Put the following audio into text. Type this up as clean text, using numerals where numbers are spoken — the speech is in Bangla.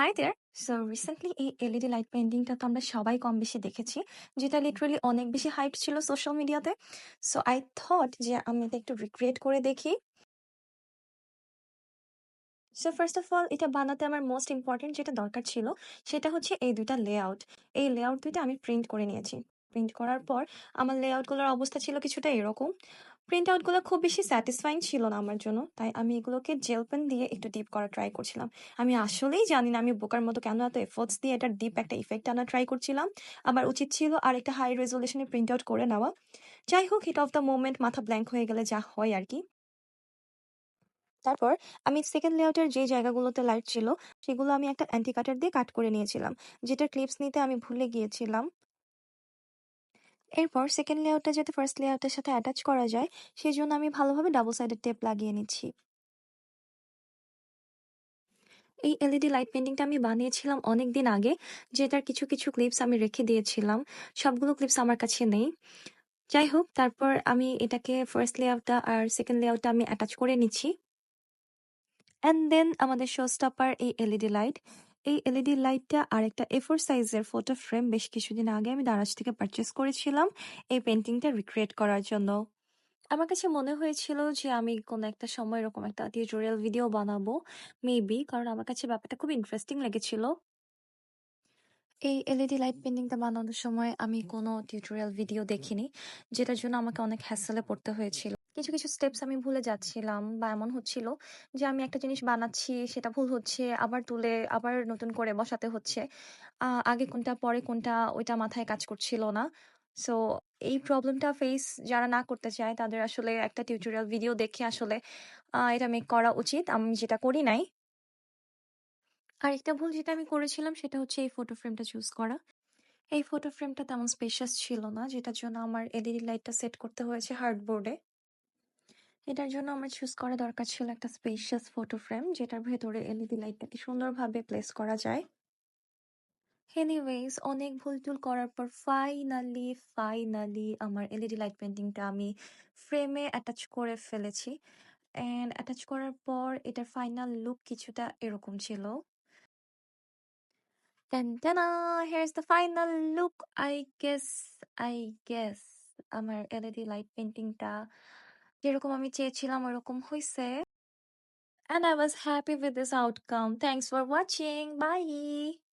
High there. সো রিসেন্টলি এই এলইডি লাইট পেইন্টিংটা তো আমরা সবাই কম বেশি দেখেছি, যেটা লিটারালি অনেক বেশি হাইপ ছিল সোশ্যাল মিডিয়াতে। সো আই থট যে আমি এটা একটু রিক্রিয়েট করে দেখি। সো ফার্স্ট অফ অল এটা বানাতে আমার মোস্ট ইম্পর্টেন্ট যেটা দরকার ছিল সেটা হচ্ছে এই দুইটা লেআউট। এই লেআউট দুইটা আমি প্রিন্ট করে নিয়েছি। প্রিন্ট করার পর আমার লেআউটগুলোর অবস্থা ছিল কিছুটা এরকম। প্রিন্ট আউটগুলো খুব বেশি স্যাটিসফাইং ছিল না আমার জন্য, তাই আমি এগুলোকে জেল পেন দিয়ে একটু ডিপ করা ট্রাই করছিলাম। আমি আসলেই জানি না আমি বোকার মতো কেন এত এফোর্টস দিয়ে এটা ডিপ একটা ইফেক্ট আনা ট্রাই করছিলাম। আমার উচিত ছিল আর একটা হাই রেজলিউশনে প্রিন্ট আউট করে নেওয়া। যাই হোক, হিট অফ দ্য মোমেন্ট, মাথা ব্ল্যাঙ্ক হয়ে গেলে যা হয় আর কি। তারপর আমি সেকেন্ড লেয়ারের যে জায়গাগুলোতে লাইট ছিল সেগুলো আমি একটা অ্যান্টি কাটার দিয়ে কাট করে নিয়েছিলাম, যেটার ক্লিপস নিতে আমি ভুলে গিয়েছিলাম। এরপর সেকেন্ড লেয়ারটা যাতে ফার্স্ট লেয়ারটার সাথে অ্যাটাচ করা যায় সেই জন্য আমি ভালোভাবে ডাবল সাইডেড টেপ লাগিয়ে নিচ্ছি। এই এলইডি লাইট পেইন্টিংটা আমি বানিয়েছিলাম অনেক দিন আগে, যেটার কিছু কিছু ক্লিপস আমি রেখে দিয়েছিলাম। সবগুলো ক্লিপস আমার কাছে নেই। যাই হোক, তারপর আমি এটাকে ফার্স্ট লেয়ারটা আর সেকেন্ড লেয়ারটা আমি অ্যাটাচ করে নিচ্ছি। অ্যান্ড দেন আমাদের শো স্টপার এই এলইডি লাইট। এই এলইডি লাইটটা আর একটা এ4 সাইজের ফটো ফ্রেম বেশ কিছুদিন আগে আমি দারাজ থেকে পারচেস করেছিলাম এই পেন্টিংটা রিক্রিয়েট করার জন্য। আমার কাছে মনে হয়েছিল যে আমি কোনো একটা সময় এরকম একটা টিউটোরিয়াল ভিডিও বানাবো, মেবি, কারণ আমার কাছে ব্যাপারটা খুব ইন্টারেস্টিং লেগেছিল। এই এলইডি লাইট পেইন্টিংটা বানানোর সময় আমি কোনো টিউটোরিয়াল ভিডিও দেখিনি, যেটার জন্য আমাকে অনেক হ্যাসেলে পড়তে হয়েছিল। কিছু কিছু স্টেপস আমি ভুলে যাচ্ছিলাম, বা এমন হচ্ছিল যে আমি একটা জিনিস বানাচ্ছি সেটা ভুল হচ্ছে, আবার তুলে আবার নতুন করে বসাতে হচ্ছে। আগে কোনটা পরে কোনটা ওইটা মাথায় কাজ করছিল না। সো এই প্রবলেমটা ফেস যারা না করতে চায় তাদের আসলে একটা টিউটোরিয়াল ভিডিও দেখে আসলে এটা মেক করা উচিত, আমি যেটা করি নাই। আরেকটা ভুল যেটা আমি করেছিলাম সেটা হচ্ছে এই ফটো ফ্রেমটা চুজ করা। এই ফটো ফ্রেমটা তেমন স্পেশাস ছিল না, যেটার জন্য আমার এলইডি লাইটটা সেট করতে হয়েছে হার্ডবোর্ডে। এটার জন্য আমার চুজ করা দরকার ছিল একটা স্পেশাস ফটো ফ্রেম, যেটার ভেতরে এলইডি লাইটটাকে সুন্দরভাবে প্লেস করা যায়। এনিওয়েজ, অনেক ভুল টুল করার পর ফাইনালি আমার এলইডি লাইট পেন্টিংটা আমি ফ্রেমে অ্যাটাচ করে ফেলেছি। অ্যান্ড অ্যাটাচ করার পর এটার ফাইনাল লুক কিছুটা এরকম ছিল। টানটানা! Here's the final look. I guess আমার এলইডি লাইট পেইন্টিংটা যেরকম আমি চেয়েছিলাম ওরকম হইছে। And I was happy with this outcome. Thanks for watching. Bye!